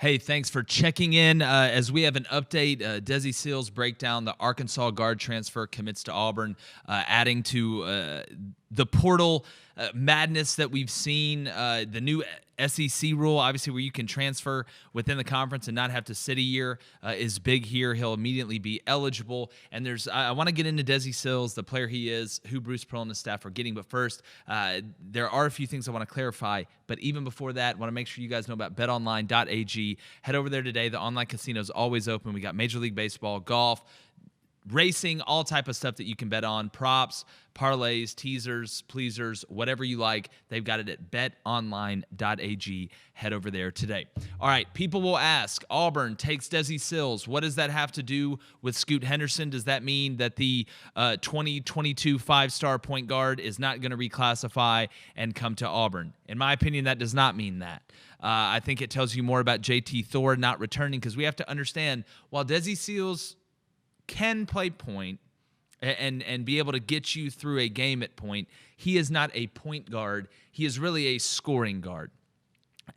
Hey, thanks for checking in. As we have an update, Desi Sills breakdown, the Arkansas guard transfer commits to Auburn, adding to the portal madness that we've seen. The new SEC rule, obviously, where you can transfer within the conference and not have to sit a year, is big here. He'll immediately be eligible. And I want to get into Desi Sills, the player he is, who Bruce Pearl and his staff are getting. But first, there are a few things I want to clarify. But even before that, I want to make sure you guys know about BetOnline.ag. Head over there today. The online casino is always open. We got Major League Baseball, golf, racing, all type of stuff that you can bet on, props, parlays, teasers, pleasers, whatever you like. They've got it at betonline.ag. Head over there today. All right, people will ask, Auburn takes Desi Sills. What does that have to do with Scoot Henderson? Does that mean that the 2022 five-star point guard is not going to reclassify and come to Auburn? In my opinion, that does not mean that. I think it tells you more about JT Thor not returning, because we have to understand, while Desi Sills can play point and be able to get you through a game at point, he is not a point guard. He is really a scoring guard.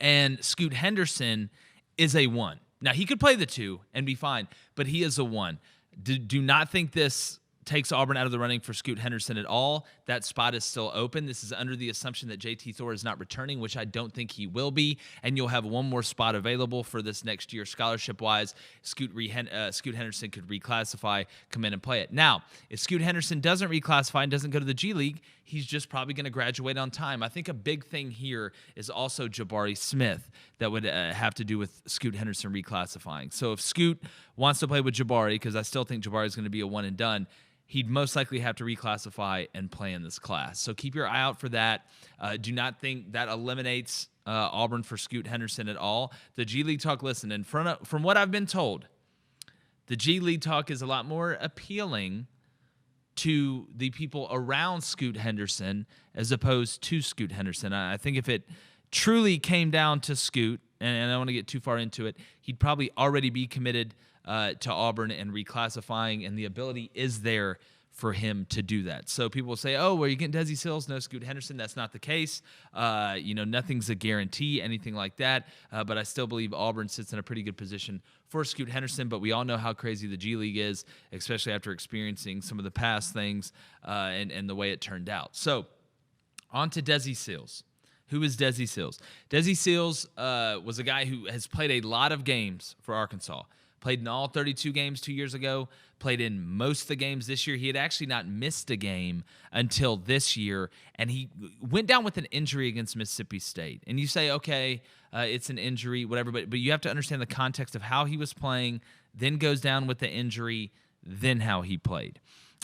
And Scoot Henderson is a one. Now, he could play the two and be fine, but he is a one. Do not think this takes Auburn out of the running for Scoot Henderson at all. That spot is still open. This is under the assumption that JT Thor is not returning, which I don't think he will be, and you'll have one more spot available for this next year scholarship-wise. Scoot Henderson could reclassify, come in and play it. Now, if Scoot Henderson doesn't reclassify and doesn't go to the G League, he's just probably going to graduate on time. I think a big thing here is also Jabari Smith that would have to do with Scoot Henderson reclassifying. So if Scoot wants to play with Jabari, because I still think Jabari is going to be a one and done, he'd most likely have to reclassify and play in this class. So keep your eye out for that. Do not think that eliminates Auburn for Scoot Henderson at all. The G League talk, listen, from what I've been told, the G League talk is a lot more appealing to the people around Scoot Henderson as opposed to Scoot Henderson. I think if it truly came down to Scoot, and I don't want to get too far into it, he'd probably already be committed to Auburn and reclassifying, and the ability is there for him to do that. So people will say, oh, well, you getting Desi Sills? No, Scoot Henderson. That's not the case. Nothing's a guarantee, anything like that. But I still believe Auburn sits in a pretty good position for Scoot Henderson. But we all know how crazy the G League is, especially after experiencing some of the past things and the way it turned out. So on to Desi Sills. Who is Desi Sills? Desi Sills was a guy who has played a lot of games for Arkansas. Played in all 32 games 2 years ago, played in most of the games this year. He had actually not missed a game until this year, and he went down with an injury against Mississippi State. And you say, okay, it's an injury, whatever, but you have to understand the context of how he was playing, then goes down with the injury, then how he played.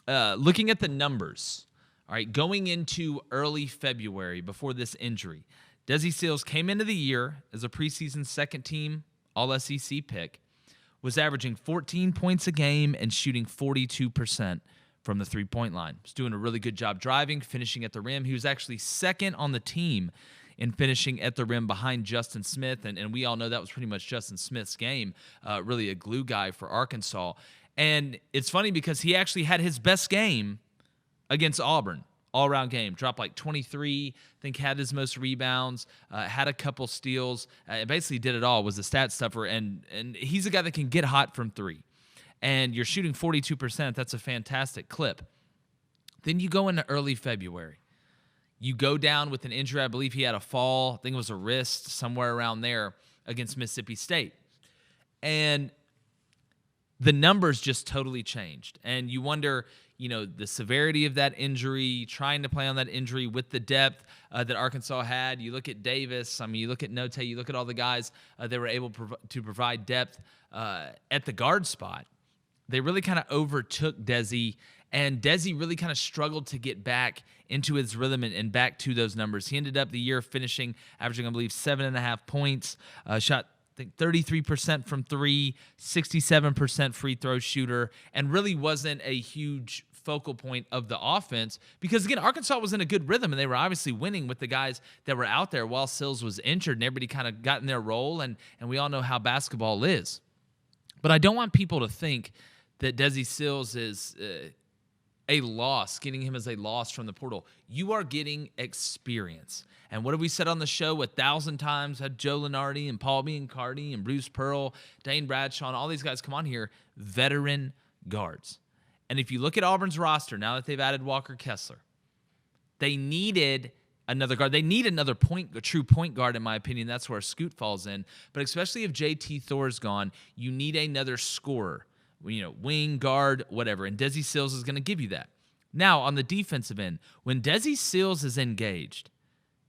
Looking at the numbers, all right, going into early February before this injury, Desi Sills came into the year as a preseason second-team All-SEC pick, was averaging 14 points a game and shooting 42% from the three-point line. Was doing a really good job driving, finishing at the rim. He was actually second on the team in finishing at the rim behind Justin Smith, and we all know that was pretty much Justin Smith's game, really a glue guy for Arkansas. And it's funny because he actually had his best game against Auburn. All-around game. Dropped like 23, I think had his most rebounds, had a couple steals, basically did it all, was a stat stuffer, and he's a guy that can get hot from three. And you're shooting 42%, that's a fantastic clip. Then you go into early February. You go down with an injury. I believe he had a fall, I think it was a wrist, somewhere around there, against Mississippi State. And the numbers just totally changed. And you wonder, the severity of that injury, trying to play on that injury with the depth that Arkansas had. You look at Davis, you look at Note, you look at all the guys that were able to provide depth at the guard spot. They really kind of overtook Desi, and Desi really kind of struggled to get back into his rhythm and back to those numbers. He ended up the year finishing, averaging, I believe, 7.5 points, shot I think 33% from three, 67% free throw shooter, and really wasn't a huge focal point of the offense because, again, Arkansas was in a good rhythm, and they were obviously winning with the guys that were out there while Sills was injured, and everybody kind of got in their role, and we all know how basketball is. But I don't want people to think that Desi Sills is a loss, getting him as a loss from the portal. You are getting experience. And what have we said on the show 1,000 times? Had Joe Lenardi and Paul Biancardi and Bruce Pearl, Dane Bradshaw, and all these guys come on here, veteran guards. And if you look at Auburn's roster, now that they've added Walker Kessler, they needed another guard. They need another a true point guard, in my opinion. That's where Scoot falls in. But especially if JT Thor's gone, you need another scorer. Wing, guard, whatever. And Desi Sills is going to give you that. Now, on the defensive end, when Desi Sills is engaged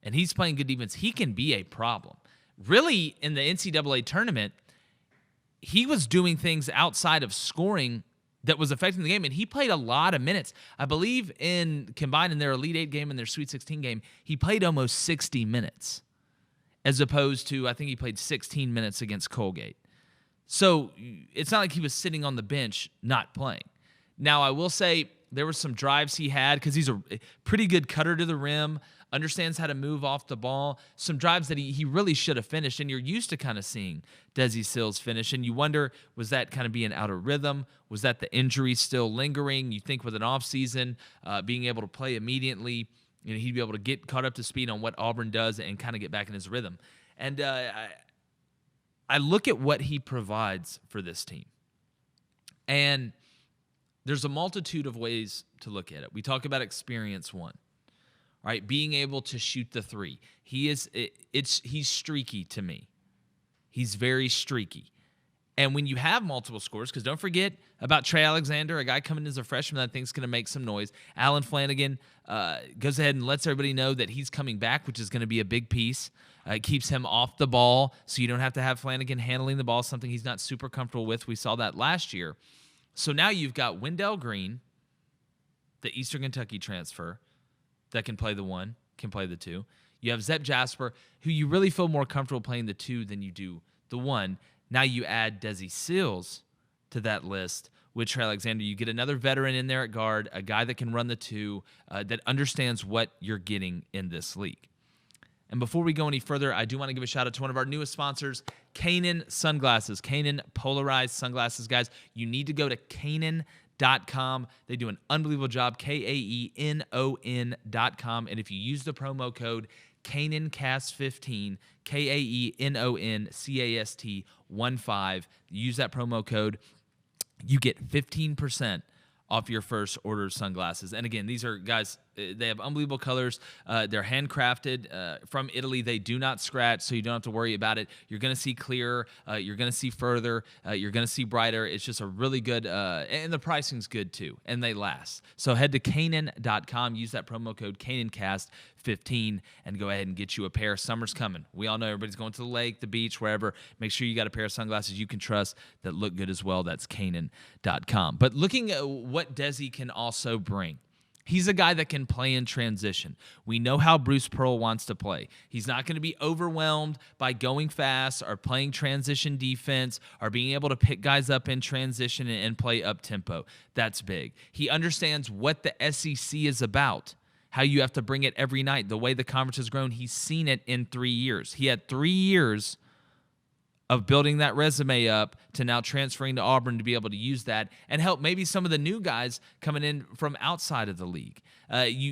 and he's playing good defense, he can be a problem. Really, in the NCAA tournament, he was doing things outside of scoring that was affecting the game, and he played a lot of minutes. I believe combined in their Elite Eight game and their Sweet 16 game, he played almost 60 minutes, as opposed to, I think he played 16 minutes against Colgate. So it's not like he was sitting on the bench not playing. Now, I will say there were some drives he had, because he's a pretty good cutter to the rim, understands how to move off the ball, some drives that he really should have finished, and you're used to kind of seeing Desi Sills finish, and you wonder, was that kind of being out of rhythm? Was that the injury still lingering? You think with an offseason, being able to play immediately, he'd be able to get caught up to speed on what Auburn does and kind of get back in his rhythm. And I look at what he provides for this team, and there's a multitude of ways to look at it. We talk about experience one. All right, being able to shoot the three. He's streaky to me. He's very streaky. And when you have multiple scores, because don't forget about Trey Alexander, a guy coming in as a freshman that I think is going to make some noise. Alan Flanagan goes ahead and lets everybody know that he's coming back, which is going to be a big piece. It keeps him off the ball, so you don't have to have Flanagan handling the ball, something he's not super comfortable with. We saw that last year. So now you've got Wendell Green, the Eastern Kentucky transfer, that can play the one, can play the two. You have Zep Jasper, who you really feel more comfortable playing the two than you do the one. Now you add Desi Sills to that list with Trey Alexander. You get another veteran in there at guard, a guy that can run the two, that understands what you're getting in this league. And before we go any further, I do want to give a shout out to one of our newest sponsors, Kaenon Sunglasses. Kaenon polarized sunglasses, guys. You need to go to Kaenon.com. They do an unbelievable job, Kaenon.com. And if you use the promo code KaenonCast15, KaenonCast15, use that promo code, you get 15% off your first order of sunglasses. And again, these are, guys, they have unbelievable colors. They're handcrafted from Italy. They do not scratch, so you don't have to worry about it. You're going to see clearer. You're going to see further. You're going to see brighter. It's just a really good, and the pricing's good too, and they last. So head to Kaenon.com, use that promo code KaenonCast15, and go ahead and get you a pair. Summer's coming. We all know everybody's going to the lake, the beach, wherever. Make sure you got a pair of sunglasses you can trust that look good as well. That's Kaenon.com. But looking at what Desi can also bring, he's a guy that can play in transition. We know how Bruce Pearl wants to play. He's not going to be overwhelmed by going fast or playing transition defense or being able to pick guys up in transition and play up-tempo. That's big. He understands what the SEC is about, how you have to bring it every night, the way the conference has grown. He's seen it in 3 years. He had 3 years of building that resume up to now transferring to Auburn to be able to use that and help maybe some of the new guys coming in from outside of the league.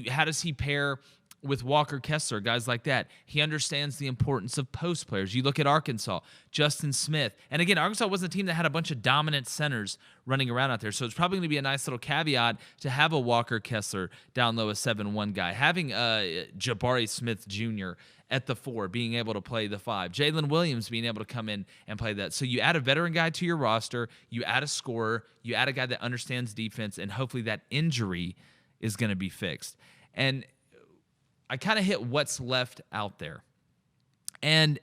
How does he pair with Walker Kessler, guys like that? He understands the importance of post players. You look at Arkansas, Justin Smith. And again, Arkansas wasn't a team that had a bunch of dominant centers running around out there. So it's probably going to be a nice little caveat to have a Walker Kessler down low, a 7-1 guy. Having Jabari Smith Jr. at the 4, being able to play the 5. Jalen Williams being able to come in and play that. So you add a veteran guy to your roster, you add a scorer, you add a guy that understands defense, and hopefully that injury is going to be fixed. And I kind of hit what's left out there. And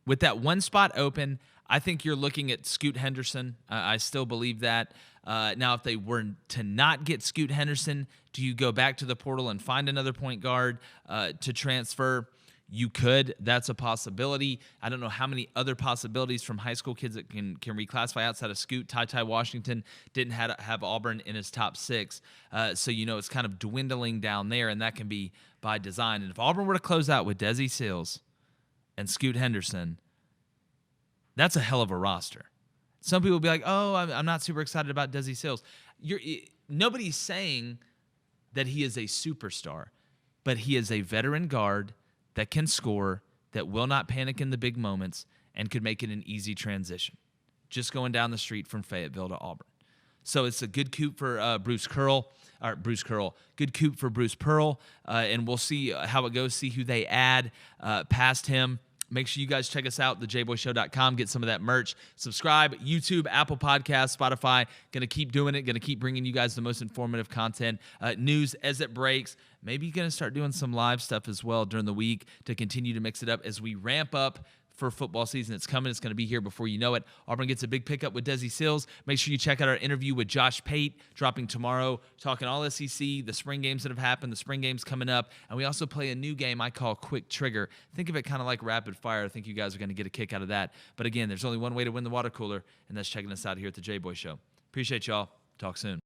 with that one spot open, I think you're looking at Scoot Henderson. I still believe that. Now, if they were to not get Scoot Henderson, do you go back to the portal and find another point guard to transfer? You could. That's a possibility. I don't know how many other possibilities from high school kids that can reclassify outside of Scoot. Ty Washington didn't have Auburn in his top 6. So, it's kind of dwindling down there, and that can be by design. And if Auburn were to close out with Desi Sills and Scoot Henderson, that's a hell of a roster. Some people will be like, oh, I'm not super excited about Desi Sills. Nobody's saying that he is a superstar, but he is a veteran guard that can score, that will not panic in the big moments, and could make it an easy transition, just going down the street from Fayetteville to Auburn. So it's a good coup for Bruce Curl. Good coup for Bruce Pearl, and we'll see how it goes, see who they add past him. Make sure you guys check us out, thejboyshow.com. Get some of that merch. Subscribe, YouTube, Apple Podcasts, Spotify. Going to keep doing it. Going to keep bringing you guys the most informative content, news as it breaks. Maybe you're going to start doing some live stuff as well during the week to continue to mix it up as we ramp up for football season. It's coming. It's going to be here before you know it. Auburn gets a big pickup with Desi Sills. Make sure you check out our interview with Josh Pate, dropping tomorrow, talking all SEC, the spring games that have happened, the spring games coming up. And we also play a new game I call Quick Trigger. Think of it kind of like rapid fire. I think you guys are going to get a kick out of that. But again, there's only one way to win the water cooler, and that's checking us out here at the Jboy Show. Appreciate y'all. Talk soon.